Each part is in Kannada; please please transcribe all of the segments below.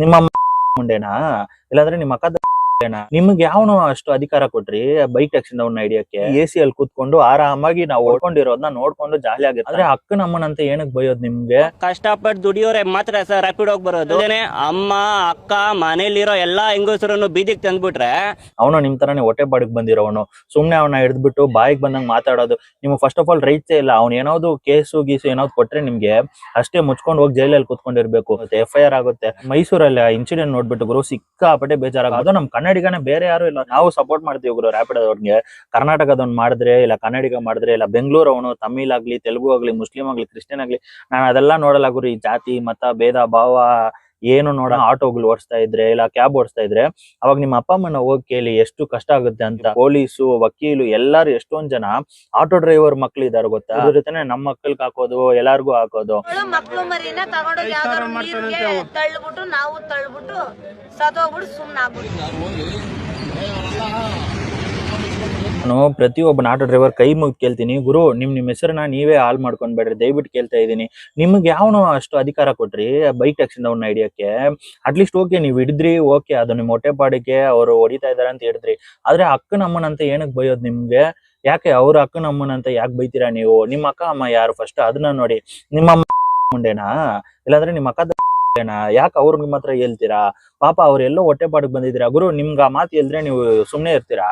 ನಿಮ್ಮ ಮುಂಡೆನಾ ಇಲ್ಲಾಂದ್ರೆ ನಿಮ್ಮ ಅಕ್ಕದ ನಿಮ್ಗೆ ಯಾವನು ಅಷ್ಟು ಅಧಿಕಾರ ಕೊಟ್ರಿ ಬೈಕ್ ಟ್ಯಾಕ್ಸಿಂದ ಅವ್ನ ಹಿಡಿಯಕ್ಕೆ? AC ಅಲ್ಲಿ ಕೂತ್ಕೊಂಡು ಆರಾಮಾಗಿ ನಾವು ಓಡ್ಕೊಂಡಿರೋದನ್ನ ನೋಡ್ಕೊಂಡು ಜಾಲಿ ಆಗಿರ್ತಾರೆ. ಆದ್ರೆ ಅಕ್ಕನ ಅಮ್ಮನಂತ ಏನಕ್ ಬೈಯೋದ್ ನಿಮ್ಗೆ? ಕಷ್ಟಪಟ್ಟು ದುಡಿಯೋರೆ ಮಾತ್ರ ಸರ್ ರ್ಯಾಪಿಡ್ ಹೋಗಿ ಬರೋದು. ಅಮ್ಮ ಅಕ್ಕ ಮನೇಲಿರೋ ಎಲ್ಲಾ ಹೆಂಗಸರನ್ನು ಬೀದಿಗೆ ತಂದ್ಬಿಟ್ರೆ ಅವನು ನಿಮ್ ತರಾನೇ ಹೊಟ್ಟೆ ಬಾಡಿಗೆ ಬಂದಿರೋನು. ಸುಮ್ನೆ ಅವನ ಹಿಡಿದ್ಬಿಟ್ಟು ಬಾಯಿಗೆ ಬಂದಂಗ್ ಮಾತಾಡೋದು. ನಿಮ್ಗೆ ಫಸ್ಟ್ ಆಫ್ ಆಲ್ ರೈಟ್ಸೇ ಇಲ್ಲ. ಅವ್ನು ಏನಾದ್ರು ಕೇಸು ಗೀಸು ಏನಾದ್ರು ಕೊಟ್ರೆ ನಿಮ್ಗೆ ಅಷ್ಟೇ ಮುಚ್ಕೊಂಡು ಹೋಗಿ ಜೈಲಲ್ಲಿ ಕೂತ್ಕೊಂಡಿರ್ಬೇಕು. FIR ಆಗುತ್ತೆ. ಮೈಸೂರಲ್ಲಿ ಇನ್ಸಿಡೆಂಟ್ ನೋಡ್ಬಿಟ್ಟು ಗುರು ಸಿಕ್ಕಾಪಟ್ಟೆ ಬೇಜಾರಾಗ. ಅದು ನಮ್ ಕನ್ನಡಿಗನೇ, ಬೇರೆ ಯಾರು ಇಲ್ಲ. ನಾವು ಸಪೋರ್ಟ್ ಮಾಡ್ತೀವಿ ಗುರು ರ್ಯಾಪಿಡ್ ಅವ್ರಿಗೆ. ಕರ್ನಾಟಕದವ್ನು ಮಾಡಿದ್ರೆ ಇಲ್ಲ ಕನ್ನಡಿಗ ಮಾಡಿದ್ರೆ ಇಲ್ಲ ಬೆಂಗಳೂರು ಅವನು ತಮಿಳ್ ಆಗ್ಲಿ ತೆಲುಗು ಆಗ್ಲಿ ಮುಸ್ಲಿಂ ಆಗ್ಲಿ ಕ್ರಿಶ್ಚಿಯನ್ ಆಗ್ಲಿ ನಾನು ಅದೆಲ್ಲ ನೋಡಲ್ಲ ಗುರು. ಈ ಜಾತಿ ಮತ ಭೇದ ಭಾವ ಏನು ನೋಡ. ಆಟೋಗಳು ಓಡಿಸ್ತಾ ಇದ್ರೆ ಇಲ್ಲ ಕ್ಯಾಬ್ ಓಡಿಸ್ತಾ ಇದ್ರೆ ಅವಾಗ ನಿಮ್ಮ ಅಪ್ಪ ಅಮ್ಮನ ಹೋಗಿ ಕೇಳಿ ಎಷ್ಟು ಕಷ್ಟ ಆಗುತ್ತೆ ಅಂತ. ಪೊಲೀಸು ವಕೀಲು ಎಲ್ಲಾರು ಎಷ್ಟೊಂದ್ ಜನ ಆಟೋ ಡ್ರೈವರ್ ಮಕ್ಳು ಇದಾರೆ ಗೊತ್ತಾ? ಅದ್ರ ಜೊತೆ ನಮ್ಮ ಮಕ್ಕಳಿಗೆ ಹಾಕೋದು ಎಲ್ಲಾರ್ಗು ಹಾಕೋದು. ಮಕ್ಳು ಮರಿನ ತಗೊಂಡೋಗಿ ಯಾವ್ದಾದ್ರು ನೀರ್ಗೆ ತಳ್ಳಿಬಿಟ್ಟು ನಾವು ತಳ್ಳಿಬಿಟ್ಟು ಸತ್ತೋಗ್ಬಿಟ್ಟು ಸುಮ್ನೆ ಆಗ್ಬಿಟ್ಟು. ನಾನು ಪ್ರತಿಯೊಬ್ಬನ ಆಟೋ ಡ್ರೈವರ್ ಕೈ ಮುಗಿ ಕೇಳ್ತೀನಿ, ಗುರು ನಿಮ್ ಹೆಸರನ್ನ ನೀವೇ ಹಾಲ್ ಮಾಡ್ಕೊಂಡ್ಬೇಡ್ರಿ, ದಯವಿಟ್ಟು ಕೇಳ್ತಾ ಇದೀನಿ. ನಿಮ್ಗೆ ಯಾವನು ಅಷ್ಟು ಅಧಿಕಾರ ಕೊಟ್ರಿ ಬೈಕ್ ಟ್ಯಾಕ್ಸಿಂದ ಅವ್ನ ಹಿಡಿಯಕ್ಕೆ? ಅಟ್ಲೀಸ್ಟ್ ಓಕೆ ನೀವ್ ಹಿಡಿದ್ರಿ, ಓಕೆ ಅದು ನಿಮ್ ಹೊಟ್ಟೆ ಪಾಡಿಗೆ ಅವ್ರು ಹೊಡಿತಾ ಇದಾರೆ ಅಂತ ಹೇಳಿದ್ರಿ. ಆದ್ರೆ ಅಕ್ಕನ ಅಮ್ಮನಂತ ಏನಕ್ ಬೈಯೋದ್ ನಿಮ್ಗೆ? ಯಾಕೆ ಅವ್ರ ಅಕ್ಕನ ಅಮ್ಮನಂತ ಯಾಕೆ ಬೈತೀರಾ ನೀವು? ನಿಮ್ಮ ಅಕ್ಕ ಅಮ್ಮ ಯಾರು ಫಸ್ಟ್ ಅದನ್ನ ನೋಡಿ. ನಿಮ್ಮ ಮುಂಡೆನಾ ಇಲ್ಲಾಂದ್ರೆ ನಿಮ್ಮ ಅಕ್ಕದ ಯಾಕೆ ಅವ್ರಿಗೆ ಮಾತ್ರ ಹೇಳ್ತೀರಾ? ಪಾಪ ಅವ್ರೆಲ್ಲೋ ಹೊಟ್ಟೆ ಪಾಡಿಗೆ ಬಂದಿದ್ದೀರಾ ಗುರು. ನಿಮ್ಗೆ ಆ ಮಾತು ಹೇಳಿದ್ರೆ ನೀವು ಸುಮ್ನೆ ಇರ್ತೀರಾ?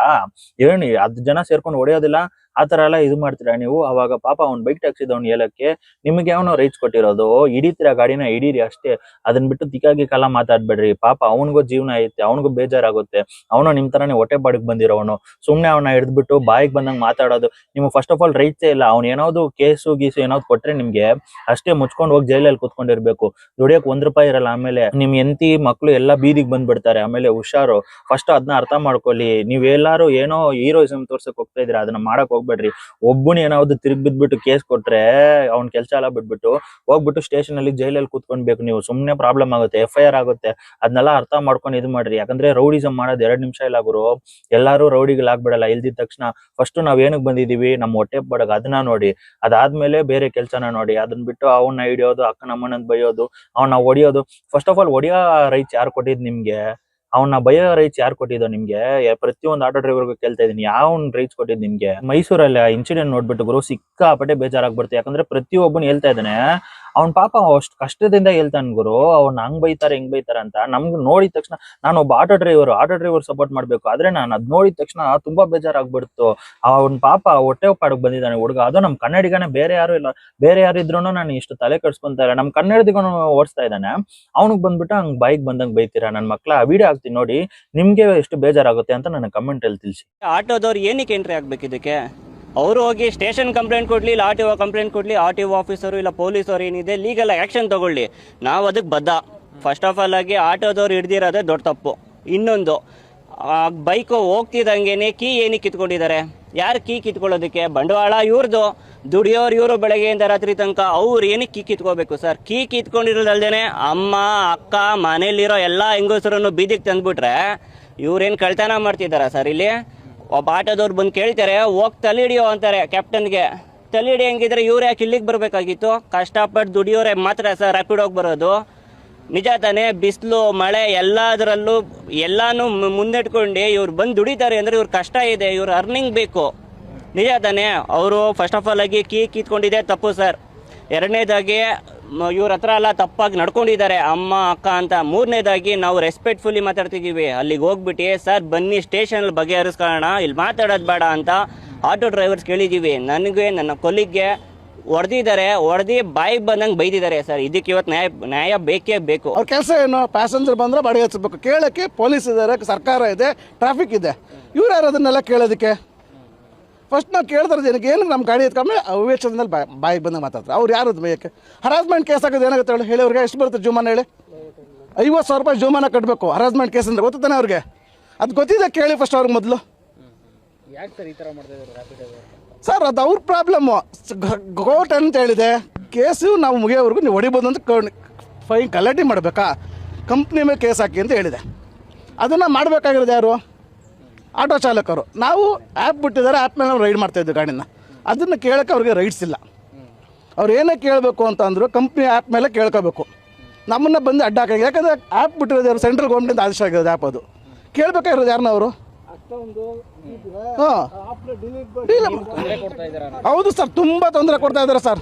ಹೇಳಿ 10 ಜನ ಸೇರ್ಕೊಂಡು ಹೊಡೆಯೋದಿಲ್ಲ ಆತರ ಎಲ್ಲ ಇದು ಮಾಡ್ತೀರಾ ನೀವು? ಅವಾಗ ಪಾಪ ಅವ್ನ್ ಬೈಕ್ ಟ್ಯಾಕ್ಸಿದವ್ನು ಹೇಳಕ್ಕೆ ನಿಮ್ಗೆ ಯಾವನೋ ರೈಟ್ಸ್ ಕೊಟ್ಟಿರೋದು? ಹಿಡಿತೀರಾ ಗಾಡಿನ ಹಿಡೀರಿ ಅಷ್ಟೇ. ಅದನ್ನ ಬಿಟ್ಟು ತಿಕ್ಕಾಗಿ ಕಾಲ ಮಾತಾಡ್ಬೇಡ್ರಿ. ಪಾಪ ಅವನಿಗೂ ಜೀವನ ಐತೆ, ಅವನಿಗೂ ಬೇಜಾರಾಗುತ್ತೆ. ಅವನು ನಿಮ್ ತರಾನೇ ಹೊಟ್ಟೆ ಬಾಡಿಗೆ ಬಂದಿರೋನು. ಸುಮ್ನೆ ಅವನ ಹಿಡಿದ್ಬಿಟ್ಟು ಬಾಯಿಗೆ ಬಂದಂಗ್ ಮಾತಾಡೋದು. ನಿಮ್ಗೆ ಫಸ್ಟ್ ಆಫ್ ಆಲ್ ರೈಟ್ಸೇ ಇಲ್ಲ. ಅವ್ನು ಏನಾದ್ರು ಕೇಸು ಗೀಸು ಏನಾದ್ರು ಕೊಟ್ರೆ ನಿಮ್ಗೆ ಅಷ್ಟೇ ಮುಚ್ಕೊಂಡು ಹೋಗಿ ಜೈಲಲ್ಲಿ ಕೂತ್ಕೊಂಡಿರ್ಬೇಕು. ದುಡಿಯಕ್ ₹1 ಇರಲ್ಲ. ಆಮೇಲೆ ನಿಮ್ ಹೆಂಡತಿ ಮಕ್ಳು ಎಲ್ಲ ಬೀದಿಗೆ ಬಂದ್ಬಿಡ್ತಾರೆ. ಆಮೇಲೆ ಹುಷಾರು. ಫಸ್ಟ್ ಅದನ್ನ ಅರ್ಥ ಮಾಡ್ಕೊಳ್ಳಿ. ನೀವೆಲ್ಲಾರು ಏನೋ ಹೀರೋಯಿಸಮ್ ತೋರ್ಸಕ್ ಹೋಗ್ತಾ ಇದ್ರ, ಅದನ್ನ ಮಾಡಕ್ ಹೋಗ್ಬೇಡ್ರಿ. ಒಬ್ಬನ ಏನಾದ್ರು ತಿರುಗಿ ಬಿದ್ಬಿಟ್ಟು ಕೇಸ್ ಕೊಟ್ರೆ ಅವ್ನ್ ಕೆಲ್ಸ ಎಲ್ಲ ಬಿಟ್ಬಿಟ್ಟು ಹೋಗ್ಬಿಟ್ಟು ಸ್ಟೇಷನ್ ಅಲ್ಲಿ ಜೈಲಲ್ಲಿ ಕೂತ್ಕೊಂಡ್ಬೇಕು. ನೀವು ಸುಮ್ನೆ ಪ್ರಾಬ್ಲಮ್ ಆಗುತ್ತೆ, FIR ಆಗುತ್ತೆ. ಅದನ್ನೆಲ್ಲ ಅರ್ಥ ಮಾಡ್ಕೊಂಡು ಇದು ಮಾಡ್ರಿ. ಯಾಕಂದ್ರೆ ರೌಡಿಸಮ್ ಮಾಡೋದು 2 ನಿಮಿಷ ಇಲ್ಲ ಗುರು. ಎಲ್ಲಾರು ರೌಡಿಗಳಾಗ್ಬಿಡಲ್ಲ. ಇಲ್ದಿದ ತಕ್ಷಣ ಫಸ್ಟ್ ನಾವ್ ಏನಕ್ ಬಂದಿದೀವಿ, ನಮ್ಮ ಹೊಟ್ಟೆ ಬಡಗ ಅದನ್ನ ನೋಡಿ. ಅದಾದ್ಮೇಲೆ ಬೇರೆ ಕೆಲ್ಸನ ನೋಡಿ. ಅದನ್ನ ಬಿಟ್ಟು ಅವನ್ನ ಹಿಡಿಯೋದು, ಅಕ್ಕನಮ್ಮನಂತ ಬೈಯೋದು, ಅವನ್ನ ಹೊಡಿಯೋದು. ಫಸ್ಟ್ ಆಫ್ ಆಲ್ ಹೊಡಿಯೋ ರೈಟ್ಸ್ ಯಾರು ಕೊಟ್ಟಿದ್ ನಿಮ್ಗೆ? ಅವನ್ನ ಬೈಯೋ ರೈಟ್ಸ್ ಯಾರು ಕೊಟ್ಟಿದ್ದು ನಿಮ್ಗೆ? ಪ್ರತಿಯೊಂದು ಆಟೋ ಡ್ರೈವರ್ಗೂ ಕೇಳ್ತಾ ಇದೀನಿ, ಯಾವನ್ ರೈಟ್ಸ್ ಕೊಟ್ಟಿದ್ ನಿಮ್ಗೆ? ಮೈಸೂರಲ್ಲಿ ಇನ್ಸಿಡೆಂಟ್ ನೋಡ್ಬಿಟ್ಟು ಗುರು ಸಿಕ್ಕಾಪಟ್ಟೆ ಬೇಜಾರಾಗ್ಬಿಡುತ್ತೆ. ಯಾಕಂದ್ರೆ ಪ್ರತಿಯೊಬ್ಬನು ಹೇಳ್ತಾ ಇದ್ದಾನೆ, ಅವ್ನ್ ಪಾಪ ಅಷ್ಟು ಕಷ್ಟದಿಂದ ಹೇಳ್ತಾನೆ ಗುರು. ಅವ್ನ ಹಂಗ್ ಬೈತಾರೆ ಹಿಂಗ್ ಬೈತಾರೆ ಅಂತ. ನಮ್ಗೆ ನೋಡಿದ ತಕ್ಷಣ, ನಾನು ಒಬ್ಬ ಆಟೋ ಡ್ರೈವರ್ ಸಪೋರ್ಟ್ ಮಾಡ್ಬೇಕು. ಆದ್ರೆ ನಾನು ಅದ್ ನೋಡಿದ ತಕ್ಷಣ ತುಂಬಾ ಬೇಜಾರಾಗ್ಬಿಡ್ತು. ಅವ್ನ್ ಪಾಪ ಹೊಟ್ಟೆ ಪಾಡಿಗೆ ಬಂದಿದ್ದಾನೆ ಹುಡುಗ. ಅದು ನಮ್ ಕನ್ನಡಿಗನೇ, ಬೇರೆ ಯಾರು ಇಲ್ಲ. ಬೇರೆ ಯಾರು ಇದ್ರು ನಾನು ಇಷ್ಟು ತಲೆ ಕೆಡ್ಸ್ಕೊಂತ ಇಲ್ಲ. ನಮ್ ಕನ್ನಡದಿಗೂ ಓಡಿಸ್ತಾ ಇದ್ದಾನೆ. ಅವ್ನಿಗೆ ಬಂದ್ಬಿಟ್ಟು ಹಂಗ್ ಬೈಕ್ ಬಂದಂಗ್ ಬೈತೀರಾ? ನನ್ ಮಕ್ಳ ವಿಡಿಯೋ ಹಾಕ್ತೀನಿ ನೋಡಿ, ನಿಮ್ಗೆ ಎಷ್ಟು ಬೇಜಾರಾಗುತ್ತೆ ಅಂತ ನನ್ನ ಕಮೆಂಟ್ ಅಲ್ಲಿ ತಿಳಿಸಿ. ಆಟೋದವ್ರು ಏನಕ್ಕೆ ಎಂಟ್ರಿ ಆಗ್ಬೇಕು ಇದಕ್ಕೆ? ಅವರು ಹೋಗಿ ಸ್ಟೇಷನ್ ಕಂಪ್ಲೇಂಟ್ ಕೊಡ್ಲಿ, ಇಲ್ಲ RTO ಕಂಪ್ಲೇಂಟ್ ಕೊಡ್ಲಿ, RTO ಆಫೀಸರು ಇಲ್ಲ ಪೊಲೀಸರು ಏನಿದೆ ಲೀಗಲ್ ಆಕ್ಷನ್ ತಗೊಳ್ಳಿ. ನಾವು ಅದಕ್ಕೆ ಬದ್ಧ. ಫಸ್ಟ್ ಆಫ್ ಆಲ್ ಆಗಿ ಆಟೋದವ್ರು ಹಿಡ್ದಿರೋದೇ ದೊಡ್ಡ ತಪ್ಪು. ಇನ್ನೊಂದು, ಬೈಕು ಹೋಗ್ತಿದ್ದಂಗೆ ಕೀ ಏನಕ್ಕೆ ಕಿತ್ಕೊಂಡಿದ್ದಾರೆ? ಯಾರು ಕೀ ಕಿತ್ಕೊಳ್ಳೋದಕ್ಕೆ? ಬಂಡವಾಳ ಇವ್ರದ್ದು. ದುಡಿಯೋರು ಇವರು ಬೆಳಗ್ಗೆಯಿಂದ ರಾತ್ರಿ ತನಕ. ಅವ್ರು ಏನಕ್ಕೆ ಕೀ ಕಿತ್ಕೋಬೇಕು ಸರ್? ಕೀ ಕಿತ್ಕೊಂಡಿರೋದಲ್ದೇನೆ ಅಮ್ಮ ಅಕ್ಕ ಮನೇಲಿರೋ ಎಲ್ಲ ಹೆಂಗಸರನ್ನು ಬೀದಿಗೆ ತಂದ್ಬಿಟ್ರೆ ಇವ್ರೇನು ಕಳ್ತನ ಮಾಡ್ತಿದ್ದಾರಾ ಸರ್? ಇಲ್ಲಿ ಒಬ್ಬ ಆಟೋದವ್ರು ಬಂದು ಕೇಳ್ತಾರೆ, ಹೋಗಿ ತಲೆಹಿಡಿಯೋ ಅಂತಾರೆ ಕ್ಯಾಪ್ಟನ್ಗೆ. ತಲೆಹಿಡಿ ಹೆಂಗಿದ್ರೆ ಇವ್ರು ಯಾಕೆ ಇಲ್ಲಿಗೆ ಬರಬೇಕಾಗಿತ್ತು? ಕಷ್ಟಪಟ್ಟು ದುಡಿಯೋರೆ ಮಾತ್ರ ಸರ್ ರ್ಯಾಪಿಡ್ ಹೋಗಿ ಬರೋದು. ನಿಜ ತಾನೇ? ಬಿಸಿಲು ಮಳೆ ಎಲ್ಲದರಲ್ಲೂ ಎಲ್ಲಾನು ಮುಂದಿಟ್ಕೊಂಡು ಇವ್ರು ಬಂದು ದುಡಿತಾರೆ ಅಂದರೆ ಇವ್ರ ಕಷ್ಟ ಇದೆ, ಇವ್ರು ಅರ್ನಿಂಗ್ ಬೇಕು. ನಿಜ ತಾನೇ? ಅವರು ಫಸ್ಟ್ ಆಫ್ ಆಲ್ ಆಗಿ ಕೀ ಕಿತ್ಕೊಂಡಿದೆ ತಪ್ಪು ಸರ್. ಎರಡನೇದಾಗಿ ಇವ್ರ ಹತ್ರ ಎಲ್ಲ ತಪ್ಪಾಗಿ ನಡ್ಕೊಂಡಿದ್ದಾರೆ ಅಮ್ಮ ಅಕ್ಕ ಅಂತ. ಮೂರನೇದಾಗಿ ನಾವು ರೆಸ್ಪೆಕ್ಟ್ಫುಲ್ಲಿ ಮಾತಾಡ್ತಿದ್ದೀವಿ. ಅಲ್ಲಿಗೆ ಹೋಗ್ಬಿಟ್ಟು ಸರ್ ಬನ್ನಿ ಸ್ಟೇಷನಲ್ಲಿ ಬಗೆಹರಿಸ್ಕೊಳ್ಳೋಣ, ಇಲ್ಲಿ ಮಾತಾಡೋದು ಬೇಡ ಅಂತ ಆಟೋ ಡ್ರೈವರ್ಸ್ ಕೇಳಿದ್ದೀವಿ. ನನಗೆ ನನ್ನ ಕೊಲಿಗ್ಗೆ ಹೊಡೆದಿದ್ದಾರೆ, ಹೊಡೆದು ಬಾಯಿಗೆ ಬಂದಂಗೆ ಬೈದಿದ್ದಾರೆ ಸರ್. ಇದಕ್ಕೆ ಇವತ್ತು ನ್ಯಾಯ ಬೇಕೇ ಬೇಕು. ಅವ್ರ ಕೆಲಸ ಏನು? ಪ್ಯಾಸೆಂಜರ್ ಬಂದರೆ ಬಾಡಿಗೆ ಹಚ್ಚಬೇಕು. ಕೇಳೋಕ್ಕೆ ಪೊಲೀಸ್ ಇದ್ದಾರೆ, ಸರ್ಕಾರ ಇದೆ, ಟ್ರಾಫಿಕ್ ಇದೆ. ಇವ್ರು ಯಾರು ಅದನ್ನೆಲ್ಲ ಕೇಳೋದಕ್ಕೆ? ಫಸ್ಟ್ ನಾವು ಕೇಳ್ತಾರೆ ಜನಕ್ಕೆ ಏನು ನಮ್ಮ ಗಾಡಿ ಎತ್ಕೊಂಡ್ಮೇಲೆ ವಿವೇಚನದಲ್ಲಿ ಬಾಯಿಗೆ ಬಂದಾಗ ಮಾತಾಡ್ತಾರೆ. ಅವ್ರು ಯಾರು ಅದು ಬೇಯಕ್ಕೆ? ಹರಾಸ್ಮೆಂಟ್ ಕೇಸ್ ಆಗೋದು ಏನಾಗುತ್ತೆ ಹೇಳಿ? ಅವ್ರಿಗೆ ಎಷ್ಟು ಬರುತ್ತೆ ಜುಮಾನ ಹೇಳಿ? 50,000 ರೂಪಾಯಿ ಜುಮಾನ ಕಟ್ಟಬೇಕು ಹರಾಸ್ಮೆಂಟ್ ಕೇಸ್ ಅಂದರೆ. ಗೊತ್ತಾನೆ ಅವ್ರಿಗೆ? ಅದು ಗೊತ್ತಿದೆ, ಕೇಳಿ ಫಸ್ಟ್ ಅವ್ರಿಗೆ ಮೊದಲು. ಯಾಕೆ ಸರ್ ಈ ಥರ ಮಾಡ್ತಿದ್ದಾರೆ ಸರ್? ಅದು ಅವ್ರ ಪ್ರಾಬ್ಲಮ್ಮು. ಕೋರ್ಟ್ ಅಂತ ಹೇಳಿದೆ, ಕೇಸು ನಾವು ಮುಗಿಯೋವರೆಗೂ ನೀವು ಹೊಡಿಬೋದು ಅಂತ ಫೈನ್ ಕಲೆಕ್ಟಿ ಮಾಡಬೇಕಾ? ಕಂಪ್ನಿ ಮೇಲೆ ಕೇಸ್ ಹಾಕಿ ಅಂತ ಹೇಳಿದೆ. ಅದನ್ನು ಮಾಡಬೇಕಾಗಿರೋದು ಯಾರು? ಆಟೋ ಚಾಲಕರು. ನಾವು ಆ್ಯಪ್ ಬಿಟ್ಟಿದ್ದಾರೆ, ಆ್ಯಪ್ ಮೇಲೆ ನಾವು ರೈಡ್ ಮಾಡ್ತಾಯಿದ್ವಿ ಗಾಡಿನ. ಅದನ್ನು ಕೇಳೋಕ್ಕೆ ಅವ್ರಿಗೆ ರೈಟ್ಸ್ ಇಲ್ಲ. ಅವ್ರು ಏನೇ ಕೇಳಬೇಕು ಅಂತ ಅಂದರು ಕಂಪ್ನಿ ಆ್ಯಪ್ ಮೇಲೆ ಕೇಳ್ಕೋಬೇಕು. ನಮ್ಮನ್ನ ಬಂದು ಅಡ್ಡ ಹಾಕಿ, ಯಾಕಂದರೆ ಆ್ಯಪ್ ಬಿಟ್ಟಿರೋದು ಸೆಂಟ್ರಲ್ ಗೌರ್ಮೆಂಟಿಂದ ಆದೇಶ ಆಗಿರೋದು ಆ್ಯಪ್, ಅದು ಕೇಳಬೇಕಾಗಿರೋದು ಯಾರನ್ನ ಅವರು? ಹಾಂ, ಹೌದು ಸರ್, ತುಂಬ ತೊಂದರೆ ಕೊಡ್ತಾ ಇದ್ದಾರೆ ಸರ್.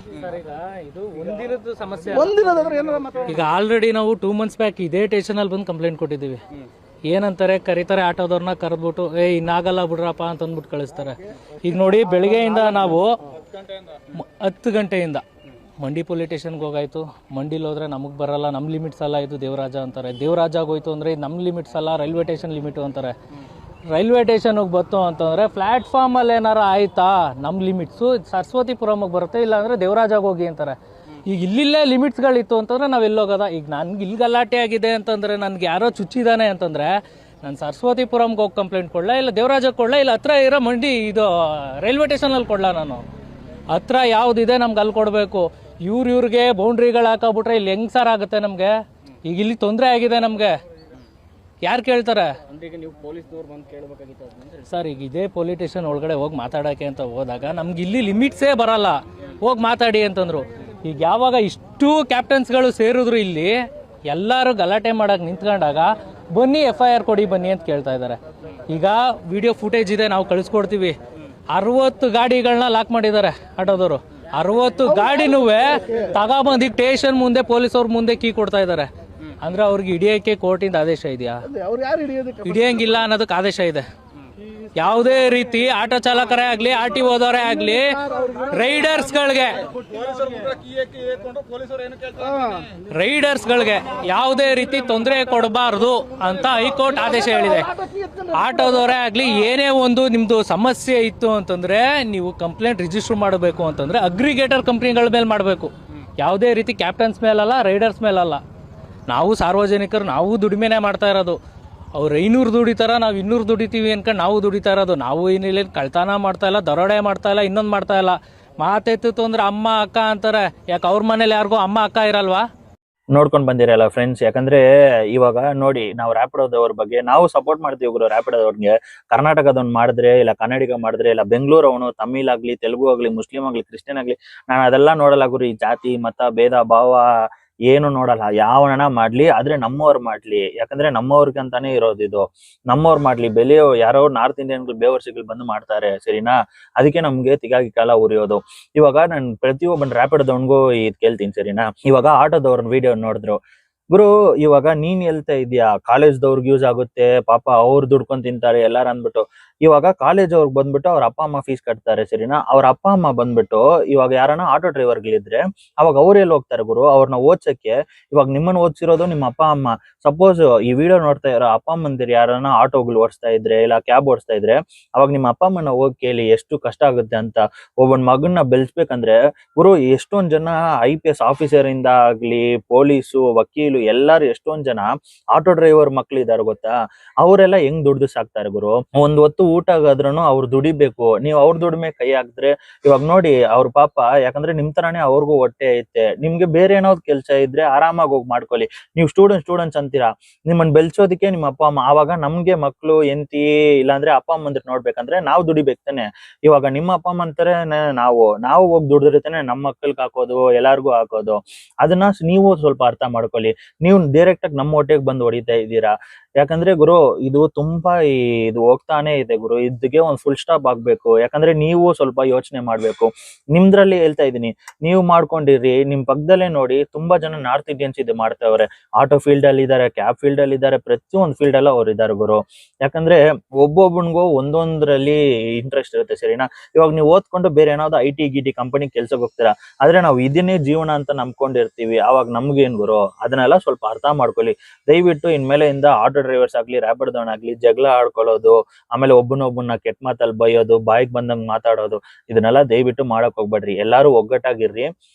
ಇದು ಒಂದಿನದ ಸಮಸ್ಯೆ. ಒಂದಿನದಾದ್ರೆ ಏನಾರ ಈಗ ಆಲ್ರೆಡಿ ನಾವು 2 months ಬ್ಯಾಕ್ ಇದೇ ಸ್ಟೇಷನಲ್ಲಿ ಬಂದು ಕಂಪ್ಲೇಂಟ್ ಕೊಟ್ಟಿದ್ದೀವಿ. ಏನಂತಾರೆ, ಕರೀತಾರೆ ಆಟೋದವ್ರನ್ನ, ಕರೆದ್ಬಿಟ್ಟು ಇನ್ನಾಗಲ್ಲ ಬಿಡ್ರಪ್ಪ ಅಂತಂದ್ಬಿಟ್ಟು ಕಳಿಸ್ತಾರೆ. ಈಗ ನೋಡಿ, ಬೆಳಿಗ್ಗೆಯಿಂದ ನಾವು 10 ಗಂಟೆಯಿಂದ ಮಂಡಿ ಪೊಲೀಸ್ ಸ್ಟೇಷನ್ಗೆ ಹೋಗಾಯ್ತು. ಮಂಡಿಲಿ ಹೋದ್ರೆ ನಮಗೆ ಬರಲ್ಲ, ನಮ್ಮ ಲಿಮಿಟ್ಸ್ ಅಲ್ಲ, ಇದು ದೇವರಾಜ ಅಂತಾರೆ. ದೇವರಾಜ ಆಗೋಯ್ತು ಅಂದರೆ ಇದು ನಮ್ಮ ಲಿಮಿಟ್ಸ್ ಅಲ್ಲ, ರೈಲ್ವೆ ಸ್ಟೇಷನ್ ಲಿಮಿಟು ಅಂತಾರೆ. ರೈಲ್ವೆ ಸ್ಟೇಷನ್ಗೆ ಬತ್ತು ಅಂತಂದರೆ ಪ್ಲ್ಯಾಟ್ಫಾರ್ಮಲ್ಲಿ ಏನಾರು ಆಯಿತಾ, ನಮ್ಮ ಲಿಮಿಟ್ಸು ಸರಸ್ವತಿಪುರಮಿಗೆ ಬರುತ್ತೆ, ಇಲ್ಲಾಂದರೆ ದೇವರಾಜಾಗ ಹೋಗಿ ಅಂತಾರೆ. ಈಗ ಇಲ್ಲಿಲ್ಲೇ ಲಿಮಿಟ್ಸ್ಗಳಿತ್ತು ಅಂತಂದರೆ ನಾವು ಎಲ್ಲೋಗೋದ? ಈಗ ನನಗೆ ಇಲ್ಲಿ ಗಲಾಟೆ ಆಗಿದೆ ಅಂತಂದರೆ, ನನಗೆ ಯಾರೋ ಚುಚ್ಚಿದ್ದಾನೆ ಅಂತಂದರೆ ನಾನು ಸರಸ್ವತಿಪುರಮ್ಗೆ ಹೋಗಿ ಕಂಪ್ಲೇಂಟ್ ಕೊಡಲ, ಇಲ್ಲ ದೇವರಾಜಕ್ಕೆ ಕೊಡಲ, ಇಲ್ಲ ಹತ್ರ ಇರೋ ಮಂಡಿ ಇದು ರೈಲ್ವೆ ಸ್ಟೇಷನಲ್ಲಿ ಕೊಡಲ? ನಾನು ಹತ್ರ ಯಾವುದಿದೆ ನಮ್ಗೆ ಅಲ್ಲಿ ಕೊಡಬೇಕು. ಇವ್ರಿಗೆ ಬೌಂಡ್ರಿಗಳು ಹಾಕೋಬಿಟ್ರೆ ಇಲ್ಲಿ ಹೆಂಗೆ ಸರ್ ಆಗುತ್ತೆ ನಮಗೆ? ಈಗ ಇಲ್ಲಿ ತೊಂದರೆ ಆಗಿದೆ ನಮಗೆ, ಯಾರು ಕೇಳ್ತಾರೆ? ನೀವು ಪೊಲೀಸ್ನವ್ರು ಬಂದು ಕೇಳಬೇಕಾಗಿತ್ತು ಸರ್. ಈಗ ಇದೇ ಪೊಲೀಸ್ ಸ್ಟೇಷನ್ ಒಳಗಡೆ ಹೋಗಿ ಮಾತಾಡೋಕ್ಕೆ ಅಂತ ಹೋದಾಗ ನಮ್ಗೆ ಇಲ್ಲಿ ಲಿಮಿಟ್ಸೇ ಬರಲ್ಲ, ಹೋಗಿ ಮಾತಾಡಿ ಅಂತಂದರು. ಈಗ ಯಾವಾಗ ಇಷ್ಟು ಕ್ಯಾಪ್ಟನ್ಸ್ಗಳು ಸೇರಿದ್ರು ಇಲ್ಲಿ, ಎಲ್ಲರೂ ಗಲಾಟೆ ಮಾಡೋಕೆ ನಿಂತ್ಕೊಂಡಾಗ ಬನ್ನಿ FIR ಕೊಡಿ ಬನ್ನಿ ಅಂತ ಕೇಳ್ತಾ ಇದ್ದಾರೆ. ಈಗ ವಿಡಿಯೋ ಫುಟೇಜ್ ಇದೆ, ನಾವು ಕಳಿಸ್ಕೊಡ್ತೀವಿ. 60 ಗಾಡಿಗಳನ್ನ ಲಾಕ್ ಮಾಡಿದ್ದಾರೆ ಆಟೋದವರು. 60 ಗಾಡಿನೂ ತಗೊಬಂದು ಸ್ಟೇಷನ್ ಮುಂದೆ ಪೊಲೀಸವ್ರ ಮುಂದೆ ಕೀ ಕೊಡ್ತಾ ಇದ್ದಾರೆ. ಅಂದ್ರೆ ಅವ್ರಿಗೆ ಹಿಡಿಯೋಕ್ಕೆ ಕೋರ್ಟಿಂದ ಆದೇಶ ಇದೆಯಾ? ಅವ್ರು ಯಾರು ಹಿಡಿಯೋದಕ್ಕೆ ಹಿಡಿಯಂಗಿಲ್ಲ ಅನ್ನೋದಕ್ಕೆ ಆದೇಶ ಇದೆ. ಯಾವುದೇ ರೀತಿ ಆಟೋ ಚಾಲಕರೇ ಆಗಲಿ, RTOದವರೇ ಆಗಲಿ, ರೈಡರ್ಸ್ಗಳಿಗೆ ಯಾವುದೇ ರೀತಿ ತೊಂದರೆ ಕೊಡಬಾರ್ದು ಅಂತ ಹೈಕೋರ್ಟ್ ಆದೇಶ ಹೇಳಿದೆ. ಆಟೋದವರೇ ಆಗಲಿ, ಏನೇ ಒಂದು ನಿಮ್ಮದು ಸಮಸ್ಯೆ ಇತ್ತು ಅಂತಂದರೆ ನೀವು ಕಂಪ್ಲೇಂಟ್ ರಿಜಿಸ್ಟರ್ ಮಾಡಬೇಕು ಅಂತಂದರೆ ಅಗ್ರಿಗೇಟರ್ ಕಂಪ್ನಿಗಳ ಮೇಲೆ ಮಾಡಬೇಕು. ಯಾವುದೇ ರೀತಿ ಕ್ಯಾಪ್ಟನ್ಸ್ ಮೇಲಲ್ಲ, ರೈಡರ್ಸ್ ಮೇಲಲ್ಲ. ನಾವು ಸಾರ್ವಜನಿಕರು, ನಾವು ದುಡಿಮೆನೇ ಮಾಡ್ತಾ ಇರೋದು. ಅವ್ರು 500 ದುಡಿತಾರ, ನಾವು 200 ದುಡಿತೀವಿ ಅನ್ಕೊಂಡು ನಾವು ದುಡಿತಾ ಇರೋದು. ನಾವು ಏನಿಲ್ಲ ಕಳ್ತನ ಮಾಡ್ತಾ ಇಲ್ಲ, ದರೋಡೆ ಮಾಡ್ತಾ ಇಲ್ಲ, ಇನ್ನೊಂದು ಮಾಡ್ತಾ ಇಲ್ಲ. ಮಾತೆತ್ತಿತ್ತು ಅಂದ್ರೆ ಅಮ್ಮ ಅಕ್ಕ ಅಂತಾರೆ. ಯಾಕೆ ಅವ್ರ ಮನೇಲಿ ಯಾರಿಗೂ ಅಮ್ಮ ಅಕ್ಕ ಇರಲ್ವಾ? ನೋಡ್ಕೊಂಡು ಬಂದಿರಲ್ಲ ಫ್ರೆಂಡ್ಸ್. ಯಾಕಂದ್ರೆ ಇವಾಗ ನೋಡಿ, ನಾವು ರ್ಯಾಪಿಡೋದವ್ರ ಬಗ್ಗೆ ನಾವು ಸಪೋರ್ಟ್ ಮಾಡ್ತೀವಿ ಗುರು. ರ್ಯಾಪಿಡೋದವ್ರಿಗೆ ಕರ್ನಾಟಕದವ್ನು ಮಾಡಿದ್ರೆ, ಇಲ್ಲ ಕನ್ನಡಿಗ ಮಾಡಿದ್ರೆ, ಇಲ್ಲ ಬೆಂಗಳೂರು ಅವನು ತಮಿಳ್ ಆಗ್ಲಿ, ತೆಲುಗು ಆಗ್ಲಿ, ಮುಸ್ಲಿಂ ಆಗ್ಲಿ, ಕ್ರಿಶ್ಚಿಯನ್ ಆಗ್ಲಿ, ನಾನು ಅದೆಲ್ಲ ನೋಡಲ್ಲ ಗುರು. ಈ ಜಾತಿ ಮತ ಭೇದ ಭಾವ ಏನು ನೋಡಲ್ಲ. ಯಾವನ ಮಾಡ್ಲಿ, ಆದ್ರೆ ನಮ್ಮವ್ರು ಮಾಡ್ಲಿ. ಯಾಕಂದ್ರೆ ನಮ್ಮವ್ರಿಗೆ ಅಂತಾನೆ ಇರೋದು ಇದು. ನಮ್ಮವ್ರು ಮಾಡ್ಲಿ. ಬೆಲೆ ಯಾರೋ ನಾರ್ತ್ ಇಂಡಿಯನ್ಗಳು ಬೇವರ್ಸಿಗಳು ಬಂದು ಮಾಡ್ತಾರೆ, ಸರಿನಾ? ಅದಕ್ಕೆ ನಮ್ಗೆ ತಿಗಾಗಿ ಕಾಲ ಉರಿಯೋದು. ಇವಾಗ ನಾನು ಪ್ರತಿಯೊಬ್ಬನ ರ್ಯಾಪಿಡೋದವನ್ಗೂ ಇದು ಕೇಳ್ತೀನಿ, ಸರಿನಾ? ಇವಾಗ ಆಟೋದವ್ರ ವಿಡಿಯೋ ನೋಡಿದ್ರು ಗುರು. ಇವಾಗ ನೀನ್ ಹೇಳ್ತಾ ಇದೀಯಾ ಕಾಲೇಜ್ದವ್ರಿಗೆ ಯೂಸ್ ಆಗುತ್ತೆ, ಪಾಪ ಅವ್ರು ದುಡ್ಕೊಂಡ್ ತಿಂತಾರೆ ಎಲ್ಲಾರು ಅಂದ್ಬಿಟ್ಟು. ಇವಾಗ ಕಾಲೇಜ್ ಅವ್ರಿಗೆ ಬಂದ್ಬಿಟ್ಟು ಅವ್ರ ಅಪ್ಪ ಅಮ್ಮ ಫೀಸ್ ಕಟ್ತಾರೆ, ಸರಿನಾ? ಅವ್ರ ಅಪ್ಪ ಅಮ್ಮ ಬಂದ್ಬಿಟ್ಟು ಇವಾಗ ಯಾರನ್ನ ಆಟೋ ಡ್ರೈವರ್ಗಳಿದ್ರೆ ಅವಾಗ ಅವ್ರು ಎಲ್ಲಿ ಹೋಗ್ತಾರೆ ಗುರು? ಅವ್ರನ್ನ ಓದ್ಸಕ್ಕೆ ಇವಾಗ ನಿಮ್ಮನ್ನ ಓದಿಸಿರೋದು ನಿಮ್ಮ ಅಪ್ಪ ಅಮ್ಮ. ಸಪೋಸ್ ಈ ವಿಡಿಯೋ ನೋಡ್ತಾ ಇರೋ ಅಪ್ಪ ಅಮ್ಮಂದಿರು ಯಾರನ್ನ ಆಟೋಗಳು ಓಡಿಸ್ತಾ ಇದ್ರೆ, ಇಲ್ಲ ಕ್ಯಾಬ್ ಓಡಿಸ್ತಾ ಇದ್ರೆ, ಅವಾಗ ನಿಮ್ಮ ಅಪ್ಪ ಅಮ್ಮನ ಹೋಗಿ ಕೇಳಿ ಎಷ್ಟು ಕಷ್ಟ ಆಗುತ್ತೆ ಅಂತ. ಒಬ್ಬನ್ ಮಗನ್ನ ಬೆಳೆಸ್ಬೇಕಂದ್ರೆ ಗುರು, ಎಷ್ಟೊಂದ್ ಜನ IPS ಆಫೀಸರ್ ಇಂದ ಆಗ್ಲಿ, ಪೊಲೀಸು, ವಕೀಲು, ಎಲ್ಲಾರು ಎಷ್ಟೊಂದ್ ಜನ ಆಟೋ ಡ್ರೈವರ್ ಮಕ್ಳು ಇದಾರೆ ಗೊತ್ತಾ? ಅವರೆಲ್ಲ ಹೆಂಗ್ ದುಡ್ದು ಸಾಕ್ತಾರೆ ಗುರು. ಒಂದ್ ಹೊತ್ತು ಊಟ ಆಗಾದ್ರೂ ಅವ್ರು ದುಡಿಬೇಕು. ನೀವು ಅವ್ರ ದುಡಿಮೆ ಕೈ ಹಾಕಿದ್ರೆ ಇವಾಗ ನೋಡಿ ಅವ್ರ ಪಾಪ, ಯಾಕಂದ್ರೆ ನಿಮ್ ತರಾನೇ ಅವ್ರಿಗೂ ಹೊಟ್ಟೆ ಐತೆ. ನಿಮ್ಗೆ ಬೇರೆ ಏನಾದ್ರು ಕೆಲಸ ಇದ್ರೆ ಆರಾಮಾಗಿ ಹೋಗಿ ಮಾಡ್ಕೊಳ್ಳಿ. ನೀವು ಸ್ಟೂಡೆಂಟ್ಸ್ ಅಂತೀರಾ, ನಿಮ್ಮನ್ನ ಬೆಳ್ಸೋದಿಕ್ಕೆ ನಿಮ್ಮ ಅಪ್ಪ ಅಮ್ಮ. ಆವಾಗ ನಮ್ಗೆ ಮಕ್ಳು ಎಂತಿ ಇಲ್ಲಾಂದ್ರೆ ಅಪ್ಪ ಅಮ್ಮಂದ್ರ ನೋಡ್ಬೇಕಂದ್ರೆ ನಾವು ದುಡಿಬೇಕು ತಾನೆ. ಇವಾಗ ನಿಮ್ಮ ಅಪ್ಪ ಅಮ್ಮ ಅಂತಾರೆ, ನಾವು ಹೋಗಿ ದುಡಿದಿರ್ತಾನೆ ನಮ್ಮ ಮಕ್ಕಳಿಗೆ ಹಾಕೋದು, ಎಲ್ಲಾರ್ಗು ಹಾಕೋದು. ಅದನ್ನ ನೀವು ಸ್ವಲ್ಪ ಅರ್ಥ ಮಾಡ್ಕೊಳ್ಳಿ. ನೀವು ಡೈರೆಕ್ಟ್ ಆಗಿ ನಮ್ಮ ಹೊಟ್ಟೆಗೆ ಬಂದು ಹೊಡಿತಾ ಇದ್ದೀರಾ. ಯಾಕಂದ್ರೆ ಗುರು, ಇದು ತುಂಬಾ ಇದು ಹೋಗ್ತಾನೆ ಇದೆ ಗುರು. ಇದಕ್ಕೆ ಒಂದ್ ಫುಲ್ ಸ್ಟಾಪ್ ಆಗ್ಬೇಕು. ಯಾಕಂದ್ರೆ ನೀವು ಸ್ವಲ್ಪ ಯೋಚನೆ ಮಾಡ್ಬೇಕು. ನಿಮ್ದ್ರಲ್ಲಿ ಹೇಳ್ತಾ ಇದೀನಿ, ನೀವು ಮಾಡ್ಕೊಂಡಿರಿ. ನಿಮ್ ಪಕ್ಕದಲ್ಲೇ ನೋಡಿ ತುಂಬಾ ಜನ ನಾರ್ತ್ ಇಂಡಿಯನ್ಸ್ ಇದು ಮಾಡ್ತಾವ್ರೆ. ಆಟೋ ಫೀಲ್ಡ್ ಅಲ್ಲಿ ಇದಾರೆ, ಕ್ಯಾಬ್ ಫೀಲ್ಡ್ ಅಲ್ಲಿ ಇದಾರೆ, ಪ್ರತಿಯೊಂದು ಫೀಲ್ಡ್ ಅಲ್ಲ ಅವ್ರು ಇದಾರೆ ಗುರು. ಯಾಕಂದ್ರೆ ಒಬ್ಬೊಬ್ಬನಿಗೂ ಒಂದೊಂದ್ರಲ್ಲಿ ಇಂಟ್ರೆಸ್ಟ್ ಇರುತ್ತೆ, ಸರಿನಾ? ಇವಾಗ ನೀವು ಓದ್ಕೊಂಡು ಬೇರೆ ಏನಾದ್ರು IT GT ಕಂಪನಿ ಕೆಲ್ಸಕ್ಕೆ ಹೋಗ್ತೀರಾ, ಆದ್ರೆ ನಾವು ಇದನ್ನೇ ಜೀವನ ಅಂತ ನಂಬ್ಕೊಂಡಿರ್ತೀವಿ. ಅವಾಗ ನಮ್ಗೇನ್ ಗುರು? ಅದನ್ನೆಲ್ಲ ಸ್ವಲ್ಪ ಅರ್ಥ ಮಾಡ್ಕೊಳ್ಳಿ ದಯವಿಟ್ಟು. ಇನ್ಮೇಲೆ ಇಂದ ಆಟೋ ಡ್ರೈವರ್ಸ್ ಆಗ್ಲಿ, ರ್ಯಾಪಿಡೋದವನಾಗ್ಲಿ ಜಗಳ ಆಡ್ಕೊಳ್ಳೋದು, ಆಮೇಲೆ ಒಬ್ಬನೊಬ್ಬನ ಕೆಟ್ಟ ಮಾತಲ್ಲಿ ಬೈಯೋದು, ಬಾಯಿಗೆ ಬಂದಂಗ್ ಮಾತಾಡೋದು, ಇದನ್ನೆಲ್ಲ ದಯವಿಟ್ಟು ಮಾಡಕ್ ಹೋಗ್ಬೇಡ್ರಿ. ಎಲ್ಲಾರು ಒಗ್ಗಟ್ಟಾಗಿರ್ರಿ,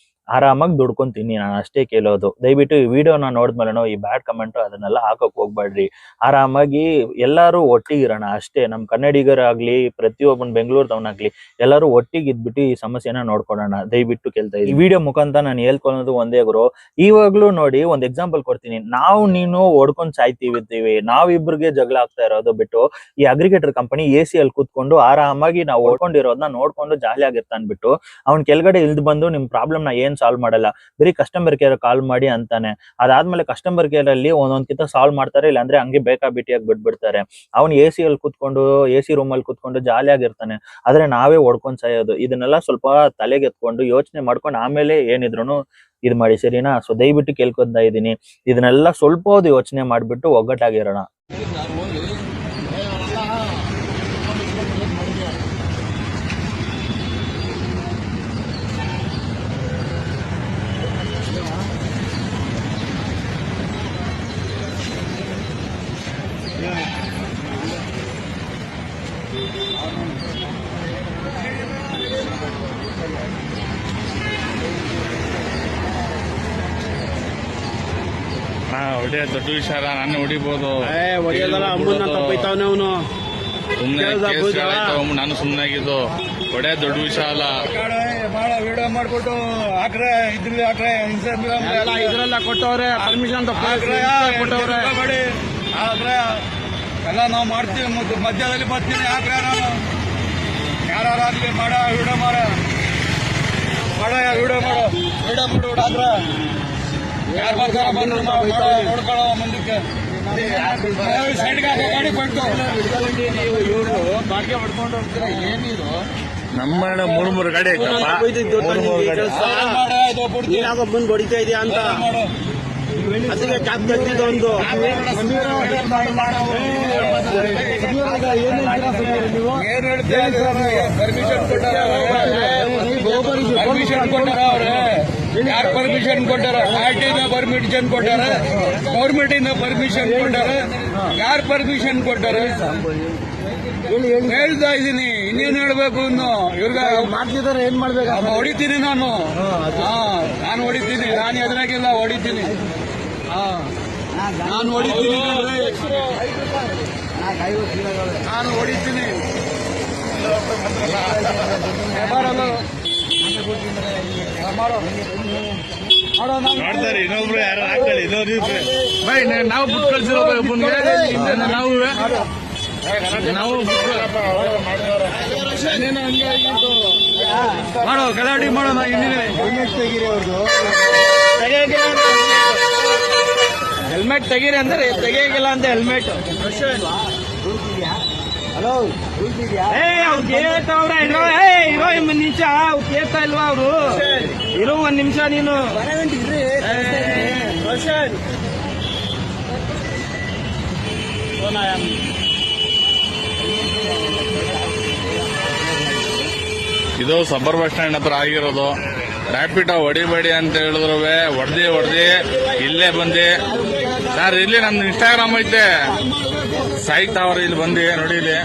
ಆರಾಮಾಗಿ ದುಡ್ಕೊಂಡ್ ತಿನ್ನಿ. ನಾನು ಅಷ್ಟೇ ಕೇಳೋದು. ದಯವಿಟ್ಟು ಈ ವಿಡಿಯೋನ ನೋಡಿದ್ಮೇಲೆ ಈ ಬ್ಯಾಡ್ ಕಮೆಂಟ್ ಅದನ್ನೆಲ್ಲ ಹಾಕಕ್ ಹೋಗ್ಬೇಡ್ರಿ. ಆರಾಮಾಗಿ ಎಲ್ಲಾರು ಒಟ್ಟಿಗಿರೋಣ ಅಷ್ಟೇ. ನಮ್ ಕನ್ನಡಿಗರಾಗ್ಲಿ, ಪ್ರತಿಯೊಬ್ಬನ ಬೆಂಗಳೂರದವನಾಗ್ಲಿ, ಎಲ್ಲಾರು ಒಟ್ಟಿಗಿದ್ಬಿಟ್ಟು ಈ ಸಮಸ್ಯೆನ ನೋಡ್ಕೊಳ್ಳೋಣ ದಯವಿಟ್ಟು ಕೇಳ್ತಾ ಇದ್ದೀನಿ. ಈ ವಿಡಿಯೋ ಮುಖಾಂತರ ನಾನು ಹೇಳ್ಕೊಳ್ಳೋದು ಒಂದೇ ಗುರು. ಇವಾಗ್ಲೂ ನೋಡಿ, ಒಂದ್ ಎಕ್ಸಾಂಪಲ್ ಕೊಡ್ತೀನಿ. ನಾವು ನೀನು ಓಡ್ಕೊಂಡ್ ಸಾಯ್ತೀವಿ, ನಾವಿಬ್ರಿಗೆ ಜಗಳ ಆಗ್ತಾ ಇರೋದು ಬಿಟ್ಟು, ಈ ಅಗ್ರಿಗೇಟರ್ ಕಂಪನಿ AC ಅಲ್ಲಿ ಕೂತ್ಕೊಂಡು ಆರಾಮಾಗಿ ನಾವು ಓಡ್ಕೊಂಡಿರೋದನ್ನ ನೋಡ್ಕೊಂಡು ಜಾಲಿ ಆಗಿರ್ತಾ ಅನ್ಬಿಟ್ಟು ಅವ್ನ್ ಕೆಳಗಡೆ ಇಳ್ದು ಬಂದು ನಿಮ್ ಪ್ರಾಬ್ಲಮ್ ನ ಏನ್ ಸಾಲ್ವ್ ಮಾಡಲ್ಲ, ಬರೀ ಕಸ್ಟಮರ್ ಕೇರ್ ಕಾಲ್ ಮಾಡಿ ಅಂತಾನೆ. ಅದಾದ್ಮೇಲೆ ಕಸ್ಟಮರ್ ಕೇರ್ ಅಲ್ಲಿ ಒಂದೊಂದ್ಕಿಂತ ಸಾಲ್ವ್ ಮಾಡ್ತಾರೆ, ಇಲ್ಲಾಂದ್ರೆ ಹಂಗೆ ಬೇಕಾಬಿಟ್ಟಿಯಾಗಿ ಬಿಟ್ಬಿಡ್ತಾರೆ. ಅವ್ನು AC ಅಲ್ಲಿ ಕೂತ್ಕೊಂಡು AC ರೂಮ್ ಅಲ್ಲಿ ಕೂತ್ಕೊಂಡು ಜಾಲಿಯಾಗಿರ್ತಾನೆ, ಆದ್ರೆ ನಾವೇ ಹೊಡ್ಕೊಂಡ್ ಸಾಯೋದು. ಇದನ್ನೆಲ್ಲ ಸ್ವಲ್ಪ ತಲೆಗೆ ಎತ್ಕೊಂಡು ಯೋಚನೆ ಮಾಡ್ಕೊಂಡು ಆಮೇಲೆ ಏನಿದ್ರು ಇದ್ ಮಾಡಿ, ಸರಿನಾ? ಸೊ ದಯವಿಟ್ಟು ಕೇಳ್ಕೊಂತ ಇದೀನಿ, ಇದನ್ನೆಲ್ಲ ಸ್ವಲ್ಪ ಹೊತ್ತು ಯೋಚನೆ ಮಾಡ್ಬಿಟ್ಟು ಒಗ್ಗಟ್ಟಾಗಿರೋಣ. ಹೊಡಿಯ ದೊಡ್ಡ ವಿಷಯ, ನಾನು ಹೊಡಿಬಹುದು. ನಾನು ಸುಮ್ಮನೆ ಆಗಿದ್ದು, ಹೊಡೆ ದೊಡ್ಡ ವಿಷಯ ಅಲ್ಲ. ವಿಡಿಯೋ ಮಾಡ್ಕೊಟ್ಟು ಹಾಕ್ರೆ ಇದ್ರಲ್ಲಿ ಹಾಕ್ರೆ ಇದ್ರೆಲ್ಲ ಕೊಟ್ಟವ್ರೆ, ಪರ್ಮಿಷನ್ ಕೊಟ್ಟವ್ರೆ, ಹಾಕ್ರೆ ಎಲ್ಲ ನಾವು ಮಾಡ್ತೀವಿ. ಮಧ್ಯದಲ್ಲಿ ಬರ್ತೀನಿ, ಹಾಕ್ರೆ ನಾನು ಯಾರಾಗಲಿ ಮಾಡ ವಿಡಿಯೋ ಮಾಡ ವಿಡಿಯೋ ಮಾಡು ಹಾಕ್ರೆ ಯಾರು ಬರ್ತಾರ ಬಂದು ನೋಡ್ಕೊಳ್ಳೋ ಮುಂದಕ್ಕೆ ಸೈಡ್ಗೆ ಹಾಕೋ ಗಾಡಿ ಬಂತು. ಇವರು ಬಾಡಿಗೆ ಹೊಡ್ಕೊಂಡು ಹೋಗ್ತೀರ, ಏನಿದು ನಮ್ಮ ಮೂರು ಗಾಡಿ ಬಂದು ಹೊಡಿತಾ ಇದೆಯಾ ಅಂತ ಅದಕ್ಕೆ ಕ್ಯಾಬ್ ತೆಗ್ದಿದ್ದು ಒಂದು ಏನ್ ಹೇಳ್ತೀರ? ಪರ್ಮಿಷನ್ ಕೊಟ್ಟಾರ ಅವ್ರೆ, ಯಾರು ಪರ್ಮಿಷನ್ ಕೊಟ್ಟಾರ? ಆರ್ಟಿನ ಪರ್ಮಿಷನ್ ಕೊಟ್ಟಾರ, ಗೌರ್ಮೆಂಟ್ ಇಂದ ಪರ್ಮಿಷನ್ ಕೊಟ್ಟಾರ, ಯಾರು ಪರ್ಮಿಷನ್ ಕೊಟ್ಟಾರ? ಹೇಳ್ತಾ ಇದೀನಿ, ಇನ್ನೇನ್ ಹೇಳ್ಬೇಕು? ಇನ್ನು ಇವ್ರಿಗೆ ಮಾಡ್ತಿದ್ದಾರೆ, ಏನ್ ಮಾಡ್ಬೇಕು? ಹೊಡಿತೀನಿ ನಾನು ಹೊಡಿತೀನಿ, ನಾನು ಎದುರಾಗಿಲ್ಲ, ಹೊಡಿತೀನಿ. ನಾನು ಹೊಡಿತೀನಿ, ನಾನು ಹೊಡಿತೀನಿ. ನೋಡ್ತಾರೆ ಇನ್ನೊಬ್ರು ಯಾರು ಹಾಕೊಳ್ಳಿ, ನಾವು ಬಿಟ್ಟು ಕಳ್ಸಿರೋ ನಾವು ಮಾಡೋ ಗಲಾಟೆ ಮಾಡೋಣ. ಹೆಲ್ಮೆಟ್ ತೆಗೀರಿ ಅಂದ್ರೆ ತೆಗಿಯಂಗಿಲ್ಲ ಅಂತ ಹೆಲ್ಮೆಟ್. ಹಲೋ, ಕೇಳ್ತಾವ್ರ ಇರೋ ಒಂದ್ ನಿಮಿಷ, ಕೇಳ್ತಾ ಇಲ್ವಾ ಅವರು? ಇರೋ ಒಂದ್ ನಿಮಿಷ ನೀನು. ಇದು ಸಬ್ಬರ್ ಬಸ್ ಸ್ಟ್ಯಾಂಡ್ ಹತ್ರ ಆಗಿರೋದು. ರ್ಯಾಪಿಡ್ ಹೊಡಿಬೇಡಿ ಅಂತ ಹೇಳಿದ್ರು ಹೊಡೆದಿ ಇಲ್ಲೇ ಬಂದು ಸರ್, ಇಲ್ಲಿ ನಮ್ದು ಇನ್ಸ್ಟಾಗ್ರಾಮ್ ಐತೆ, ಸಾಯ್ತಾವ್ರ ಇಲ್ಲಿ ಬಂದು ನೋಡಿ. ಇಲ್ಲಿ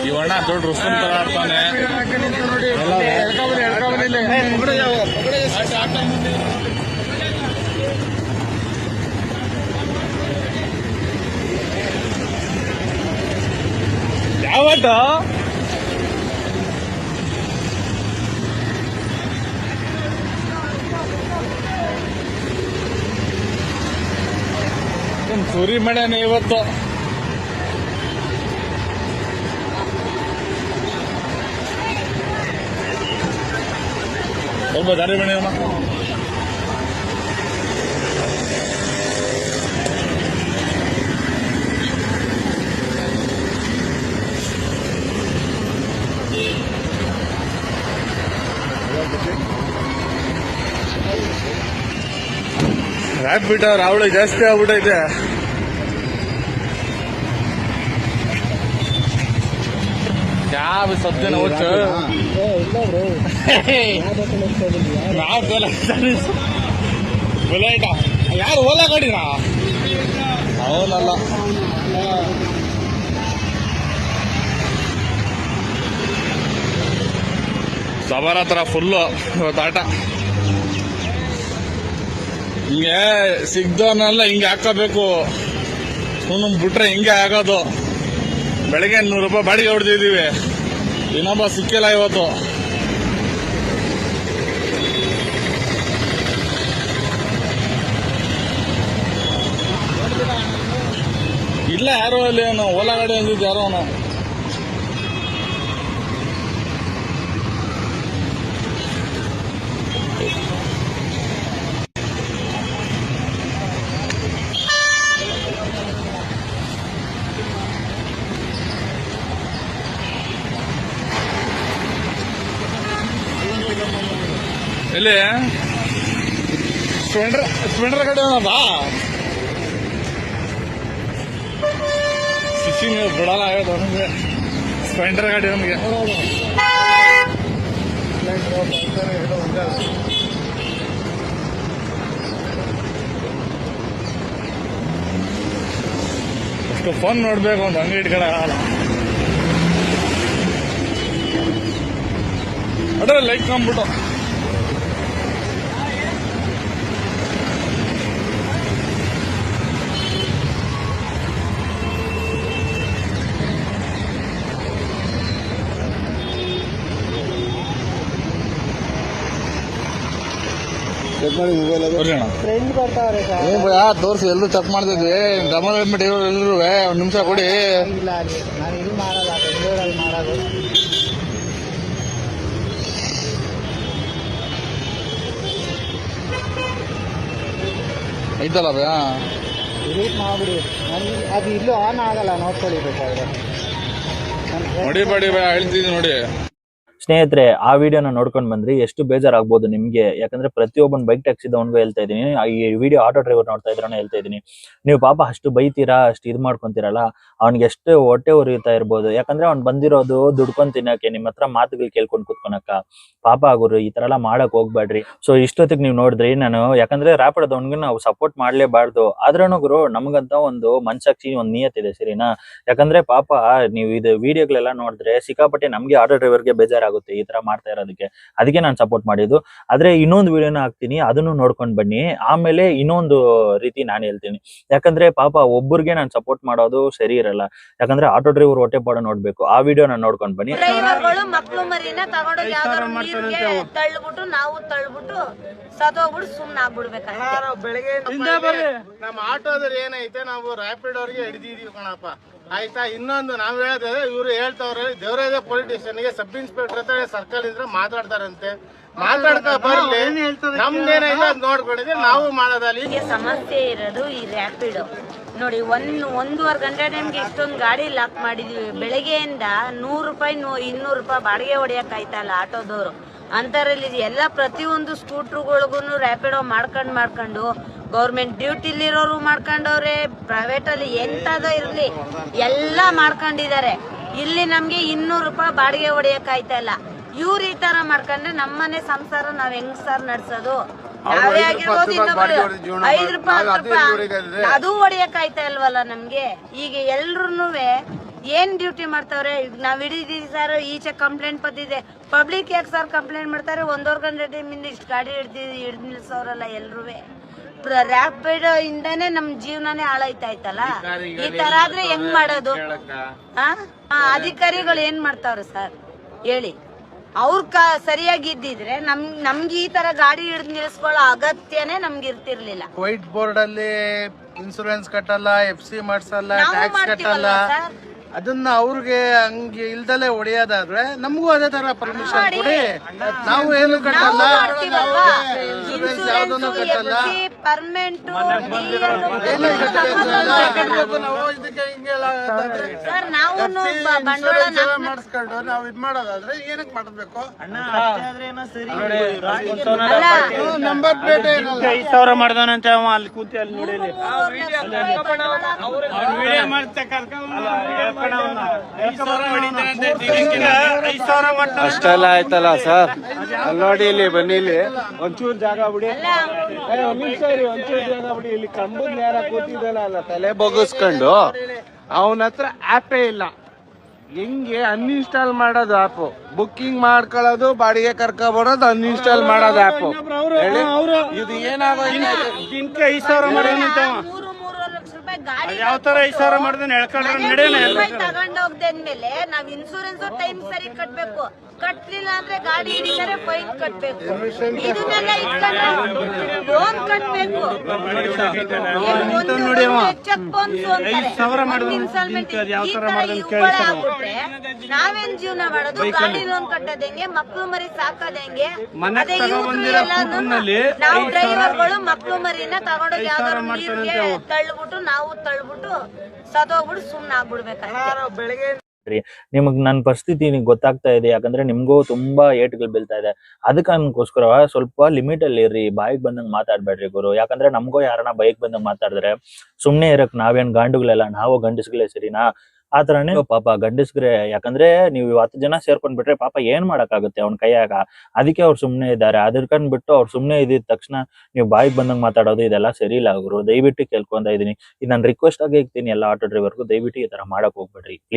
ಇವಣ್ಣ ದೊಡ್ಡ ರುಸ್ತಮ್ ತರ ಆಡ್ತಾನೆ. ಯಾವತ್ತ ಸುರಿ ಮಾಡ್ಯಾನೆ ಇವತ್ತು. ಸ್ವಲ್ಪ ದಾರಿ ಬೆಳೆಯೋಣ. ರ್ಯಾಪಿಡ್ ರಾವಳಿ ಜಾಸ್ತಿ ಆಗ್ಬಿಟ್ಟೈತೆ. ಯಾವ ಸತ್ಯನ ಹುಚ್ಚು ಬುಲೆಟ ಯಾರು ಓಲಾ ಗಾಡಿನ ಅವನಲ್ಲ. ಸಬರ ಹತ್ರ ಫುಲ್ಲು ಇವತ್ತಾಟ. ಹಿಂಗೆ ಸಿಗ್ದವನ್ನೆಲ್ಲ ಹಿಂಗೆ ಹಾಕೋಬೇಕು, ಸುಮ್ಮನೆ ಬಿಟ್ರೆ ಹಿಂಗೆ ಆಗೋದು. ಬೆಳಗ್ಗೆ 100 ರೂಪಾಯಿ ಬಾಡಿಗೆ ಹೊಡೆದಿದ್ದೀವಿ, ಇನ್ನೊಬ್ಬ ಸಿಕ್ಕಿಲ್ಲ ಇವತ್ತು. ಇಲ್ಲ ಯಾರೋ ಅಲ್ಲಿ ಓಲಾ ಗಾಡಿ ಅಂದಿದ್ದು ಯಾರೋ ಅವನು. ಎಲ್ಲಿ ಸ್ಪ್ಲೆಂಡರ್ ಗಾಡಿ ಬಾ ಫಿಶಿಂಗ್ ಬಿಡಲ್ಲ ಆಗೋದು ನಮಗೆ ಸ್ಪ್ಲೆಂಡರ್ ಗಾಡಿ ನಮಗೆ ಅಷ್ಟು ಫೋನ್ ನೋಡ್ಬೇಕು ಒಂದು ಅಂಗಡಿ ಇಟ್ಕೊಳ್ಳಲ್ಲ ಅಡ್ರೆ ಲೈಕ್ ಕಂಬಿಟ್ಟು ತೋರಿಸಿ ಎಲ್ಲರೂ ಚೆಕ್ ಮಾಡ್ತಿದ್ವಿ ಗಮನ ಎಲ್ಲರೂ ಒಂದ್ ನಿಮಿಷ ಕೊಡಿ ಐತಲ್ಲ ಭಯ ಮಾಡ್ಬಿಡಿ ಅದು ಇಲ್ಲೂ ಆನ್ ಆಗಲ್ಲ ನೋಡ್ಕೊಳ್ಳಿ ಬೇಕಾದ್ರೆ ಹೊಡಿಬೇಡಿ ಭಯ ಹೇಳ್ತಿದ್ವಿ ನೋಡಿ. ಸ್ನೇಹಿತರೆ, ಆ ವಿಡಿಯೋನ ನೋಡ್ಕೊಂಡ್ ಬಂದ್ರಿ, ಎಷ್ಟು ಬೇಜಾರಾಗ್ಬೋದು ನಿಮ್ಗೆ. ಯಾಕಂದ್ರೆ ಪ್ರತಿಯೊಬ್ಬನ್ ಬೈಕ್ ಟ್ಯಾಕ್ಸಿದವನ್ಗೂ ಹೇಳ್ತಾ ಇದೀನಿ, ಈ ವಿಡಿಯೋ ಆಟೋ ಡ್ರೈವರ್ ನೋಡ್ತಾ ಇದ್ರಾನು ಹೇಳ್ತಾ ಇದೀನಿ, ನೀವು ಪಾಪ ಅಷ್ಟು ಬೈತೀರಾ, ಅಷ್ಟು ಇದ್ ಮಾಡ್ಕೊಂತೀರಲ್ಲ, ಅವ್ನಿಗೆ ಎಷ್ಟು ಹೊಟ್ಟೆ ಉರಿತಾ ಇರ್ಬೋದು. ಯಾಕಂದ್ರೆ ಅವ್ನ್ ಬಂದಿರೋದು ದುಡ್ಕೊಂಡ್ ತಿನ್ನಕ್ಕೆ, ನಿಮ್ ಹತ್ರ ಮಾತುಗಳು ಕೇಳ್ಕೊಂಡ್ ಕುತ್ಕೊನಕ. ಪಾಪ ಆಗೋರು ಈ ತರ ಎಲ್ಲ ಮಾಡಕ್ ಹೋಗ್ಬೇಡ್ರಿ. ಸೊ ಇಷ್ಟೊತ್ತಿಗೆ ನೀವು ನೋಡಿದ್ರಿ ನಾನು, ಯಾಕಂದ್ರೆ ರ್ಯಾಪಿಡೋದವನ್ಗೂ ನಾವು ಸಪೋರ್ಟ್ ಮಾಡ್ಲೇಬಾರ್ದು. ಆದ್ರೂ ಗುರು ನಮ್ಗಂತ ಒಂದು ಮನ್ಸಾಕ್ಷಿ, ಒಂದ್ ನಿಯತ್ತಿದೆ, ಸರಿನಾ? ಯಾಕಂದ್ರೆ ಪಾಪ ನೀವು ಇದು ವಿಡಿಯೋಗಳೆಲ್ಲ ನೋಡಿದ್ರೆ ಸಿಕ್ಕಾಪಟ್ಟೆ ನಮ್ಗೆ ಆಟೋ ಡ್ರೈವರ್ಗೆ ಬೇಜಾರಾಗುತ್ತೆ ಈ ತರ ಮಾಡ್ತಾ ಇರೋದಕ್ಕೆ. ಅದಕ್ಕೆ ನಾನು ಸಪೋರ್ಟ್ ಮಾಡಿದ್ದು. ಆದ್ರೆ ಇನ್ನೊಂದು ವಿಡಿಯೋನ ಹಾಕ್ತೀನಿ, ಅದನ್ನು ನೋಡ್ಕೊಂಡ್ ಬನ್ನಿ. ಆಮೇಲೆ ಇನ್ನೊಂದು ರೀತಿ ನಾನು ಹೇಳ್ತೀನಿ, ಯಾಕಂದ್ರೆ ಪಾಪ ಒಬ್ಬರಿಗೆ ನಾನು ಸಪೋರ್ಟ್ ಮಾಡೋದು ಸರಿ ಇರಲ್ಲ. ಯಾಕಂದ್ರೆ ಆಟೋ ಡ್ರೈವರ್ ಹೊಟ್ಟೆ ಪಾಡ ನೋಡ್ಬೇಕು. ಆ ವಿಡಿಯೋನ ನೋಡ್ಕೊಂಡ್ ಬನ್ನಿ. ಡ್ರೈವರ್ಗಳು ಮಕ್ಳು ಮರಿನ ತಗೊಂಡೋಗಿ ಯಾವ್ದಾದ್ರು ನೀರ್ಗೆ ತಳ್ಳಿಬಿಟ್ಟು ನಾವು ತಳ್ಳಿಬಿಟ್ಟು ಸದೋಗ್ಬಿಟ್ಟು ಸುಮ್ನ ಆಗ್ಬಿಡ್ಬೇಕು. ಬೆಳಗ್ಗೆ ನಮ್ಮ ಆಟೋದಲ್ಲಿ ಏನೈತೆ, ನಾವು ರ್ಯಾಪಿಡ್ ಅವ್ರಿಗೆ ಹಿಡಿದಿದೀವಿ ಕಣಪ್ಪ, ಆಯ್ತಾ? ಇನ್ನೊಂದು ನಾವ್ ಹೇಳೋದೇ, ಇವ್ರು ಹೇಳ್ತಾವ್ರೆ ದೇವರಾಜ ಪೊಲೀಸ್ ಸ್ಟೇಷನ್ಗೆ ಸಬ್ ಇನ್ಸ್ಪೆಕ್ಟರ್ ಹತ್ರ ಸರ್ಕಲ್ ಇದ್ರೆ ಮಾತಾಡ್ತಾರಂತೆ. ಮಾತಾಡ್ಕ ಬರ್ಲಿ, ನಮ್ದೇನೈತೆ ಅದ್ ನೋಡ್ಕೊಂಡಿದ್ರೆ ನಾವು ಮಾಡೋದಲ್ಲಿ. ಸಮಸ್ಯೆ ಇರೋದು ಈ ರ್ಯಾಪಿಡ್ ನೋಡಿ. ಒಂದೂವರೆ ಗಂಟೆ ಟೈಮ್ಗೆ ಇಷ್ಟೊಂದು ಗಾಡಿ ಲಾಕ್ ಮಾಡಿದೀವಿ. ಬೆಳಗ್ಗೆಯಿಂದ 100 ರೂಪಾಯಿ 200 ರೂಪಾಯಿ ಬಾಡಿಗೆ ಹೊಡಿಯಕ್ ಆಯ್ತಲ್ಲ ಆಟೋದವ್ರು. ಅಂತರಲ್ಲಿ ಎಲ್ಲ ಪ್ರತಿಯೊಂದು ಸ್ಕೂಟ್ರುಗಳಿಗೂ ರ್ಯಾಪಿಡೋ ಮಾಡ್ಕೊಂಡು ಗೌರ್ಮೆಂಟ್ ಡ್ಯೂಟಿಲಿರೋರು ಮಾಡ್ಕೊಂಡವ್ರೆ, ಪ್ರೈವೇಟ್ ಅಲ್ಲಿ ಎಂತದೋ ಇರ್ಲಿ ಎಲ್ಲ ಮಾಡ್ಕೊಂಡಿದ್ದಾರೆ. ಇಲ್ಲಿ ನಮ್ಗೆ 200 ರೂಪಾಯಿ ಬಾಡಿಗೆ ಹೊಡಿಯಕ್ ಆಯ್ತಲ್ಲ. ಇವ್ರು ಈ ತರ ಮಾಡ್ಕೊಂಡ್ರೆ ನಮ್ಮನೆ ಸಂಸಾರ ನಾವ್ ಹೆಂಗ್ ಸರ್ ನಡ್ಸೋದು? ನಾವೇ ಆಗಿರ್ಬೋದು, 5 ರೂಪಾಯಿ 10 ರೂಪಾಯಿ ಅದು ಹೊಡಿಯಕ್ ಆಯ್ತಾ ಇಲ್ವಲ್ಲ ನಮ್ಗೆ. ಈಗ ಎಲ್ರುನುವೆ ಏನ್ ಡ್ಯೂಟಿ ಮಾಡ್ತಾವ್ರೆ? ನಾವ್ ಹಿಡಿದೀವಿ ಸರ್, ಈಚೆ ಕಂಪ್ಲೇಂಟ್ ಬಂದಿದೆ, ಪಬ್ಲಿಕ್ ಯಾಕೆ ಸರ್ ಕಂಪ್ಲೇಂಟ್ ಮಾಡ್ತಾರೆ? 1.5 ಗಂಟೆ ಟೈಮಿಂದ ಇಷ್ಟು ಗಾಡಿ ಹಿಡಿದು ನಿಲ್ಸೋರಲ್ಲ ಎಲ್ರುವೆ. ರ್ಯಾಪಿಡ್ ಇಂದಾನೆ ನಮ್ ಜೀವನನೇ ಹಾಳಾಯ್ತಾ ಇತ್ತಲ್ಲ. ಈ ತರ ಆದ್ರೆ ಹೆಂಗ್ ಮಾಡೋದು? ಅಧಿಕಾರಿಗಳು ಏನ್ ಮಾಡ್ತಾವ್ರೆ ಸರ್ ಹೇಳಿ? ಅವ್ರ ಸರಿಯಾಗಿ ಇದ್ದಿದ್ರೆ ನಮ್ಗೆ ಈ ತರ ಗಾಡಿ ಹಿಡಿದು ನಿಲ್ಸ್ಕೊಳ್ಳೋ ಅಗತ್ಯನೇ ನಮ್ಗೆ ಇರ್ತಿರ್ಲಿಲ್ಲ. ವೈಟ್ ಬೋರ್ಡ್ ಅಲ್ಲಿ ಇನ್ಸೂರೆನ್ಸ್ ಕಟ್ಟಲ್ಲ, FC ಮಾಡ್ಸಲ್ಲ, ಟ್ಯಾಕ್ಸ್ ಕಟ್ಟಲ್ಲ. ಅದನ್ನ ಅವ್ರಿಗೆ ಹಂಗೆ ಇಲ್ದಲೆ ಹೊಡೆಯೋದಾದ್ರೆ ನಮಗೂ ಅದೇ ತರ ಪರ್ಮಿಷನ್ ಕೊಡಿ. ನಾವು ಏನು ಕಟ್ಟಲ್ಲ, ಇನ್ಸೂರೆನ್ಸ್ ಯಾವ್ದನ್ನು ಕಟ್ಟಲ್ಲ. ಮಾಡಿಸ್ಕೊಂಡು ನಾವು ಇದ್ ಮಾಡೋದಾದ್ರೆ ಏನಕ್ಕೆ ಮಾಡಬೇಕು? ನಂಬರ್ ಪ್ಲೇಟ್ 5,000 ಮಾಡ್ದಾನಂತೆ ಅಲ್ಲಿ ಕೂತಿ ಅಲ್ಲಿ ನೋಡಿ ಅಷ್ಟೆಲ್ಲ ಆಯ್ತಲ್ಲ ಸರ್. ಅಲ್ಲಿ ನೋಡಿ, ಇಲ್ಲಿ ಬನ್ನಿ, ಇಲ್ಲಿ ಒಂಚೂರು ಜಾಗ ಬಿಡಿ, ಒಂಚೂರು ಜಾಗ ಬಿಡಿ. ಇಲ್ಲಿ ಕಂಬದ ನೇರ ಕೂತಿದ್ದಲ್ಲ ಅಲ್ಲ, ತಲೆ ಬಗ್ಗಿಸ್ಕೊಂಡು ಅವನ ಹತ್ರ ಆಪೇ ಇಲ್ಲ. ಹೆಂಗೆ ಅನ್ಇನ್ಸ್ಟಾಲ್ ಮಾಡೋದು ಆಪ್? ಬುಕ್ಕಿಂಗ್ ಮಾಡ್ಕೊಳ್ಳೋದು, ಬಾಡಿಗೆ ಕರ್ಕೊಬರೋದು, ಅನ್ಇನ್ಸ್ಟಾಲ್ ಮಾಡೋದು ಆಪ್. ಇದು ಏನಾಗೋಯ್ತು? 5,000 ಮಾಡೋದಂತೆ ಯಾವ ತರ 5,000 ಮಾಡ್ದೇನೆ ತಗೊಂಡೋಗ್ದೇದ್ಮೇಲೆ ನಾವ್ ಇನ್ಸೂರೆನ್ಸ್ ಟೈಮ್ ಸರಿ ಕಟ್ಬೇಕು. ಕಟ್ಲಿಲ್ಲ ಅಂದ್ರೆ ಗಾಡಿ ಹಿಡಿದರೆ ಫೈನ್ ಕಟ್ಬೇಕು. ಇದನ್ನೆಲ್ಲ ಇಟ್ಕೊಂಡ್ರೆ ಲೋನ್ ಕಟ್ಬೇಕು. ನಾವೇನ್ ಜೀವನ ಮಾಡೋದು? ಗಾಡಿ ಲೋನ್ ಕಟ್ಟೋದ್ ಹೆಂಗೆ? ಮಕ್ಳು ಮರಿ ಸಾಕೋದ್ ಹೆಂಗೆ? ನಾವು ಡ್ರೈವರ್ಗಳು ಮಕ್ಳು ಮರಿನ ತಗೊಂಡೋಗಿ ಯಾವ್ದಾದ್ರು ನೀರ್ಗೆ ತಳ್ಳಿಬಿಟ್ಟು ನಾವು ತಳ್ಳಿಬಿಟ್ಟು ಸದೋಗ್ಬಿಟ್ಟು ಸುಮ್ನ ಆಗ್ಬಿಡ್ಬೇಕು. ನಿಮಗ್ ನನ್ನ ಪರಿಸ್ಥಿತಿ ಗೊತ್ತಾಗ್ತಾ ಇದೆ, ಯಾಕಂದ್ರೆ ನಿಮ್ಗೂ ತುಂಬಾ ಏಟ್ಗಳು ಬೀಳ್ತಾ ಇದೆ. ಅದಕ್ಕೋಸ್ಕರ ಸ್ವಲ್ಪ ಲಿಮಿಟ್ ಅಲ್ಲಿ ಇರ್ರಿ, ಬಾಯಿಗೆ ಬಂದಂಗ್ ಮಾತಾಡ್ಬೇಡ್ರಿ ಗುರು. ಯಾಕಂದ್ರೆ ನಮ್ಗೂ ಯಾರನ್ನ ಬೈಕ್ ಬಂದಂಗ್ ಮಾತಾಡಿದ್ರೆ ಸುಮ್ನೆ ಇರಕ್ ನಾವೇನ್ ಗಾಂಡುಗಳೆಲ್ಲ, ನಾವು ಗಂಡಸ್ಗಳೇ ಸರಿನಾ? ಆ ತರನೇ ಪಾಪ ಗಂಡಸ್ಗ್ರೆ, ಯಾಕಂದ್ರೆ ನೀವು 10 ಜನ ಸೇರ್ಕೊಂಡ್ಬಿಟ್ರೆ ಪಾಪ ಏನ್ ಮಾಡಕ್ಕಾಗುತ್ತೆ ಅವ್ನ ಕೈಯಾಗ. ಅದಕ್ಕೆ ಅವ್ರು ಸುಮ್ನೆ ಇದ್ದಾರೆ. ಅದಕ್ಕಂದ್ಬಿಟ್ಟು ಅವ್ರು ಸುಮ್ನೆ ಇದ್ದಿದ ತಕ್ಷಣ ನೀವು ಬಾಯಿಗೆ ಬಂದಂಗ್ ಮಾತಾಡೋದು ಇದೆಲ್ಲ ಸರಿ ಇಲ್ಲ ಗುರು. ದಯವಿಟ್ಟು ಕೇಳ್ಕೊಂತ ಇದೀನಿ, ಇದು ನಾನು ರಿಕ್ವೆಸ್ಟ್ ಆಗಿ ಇರ್ತೀನಿ ಎಲ್ಲ ಆಟೋ ಡ್ರೈವರ್ಗೂ, ದಯವಿಟ್ಟು ಈ ತರ ಮಾಡಕ್ ಹೋಗ್ಬೇಡ್ರಿ ಪ್ಲೀಸ್.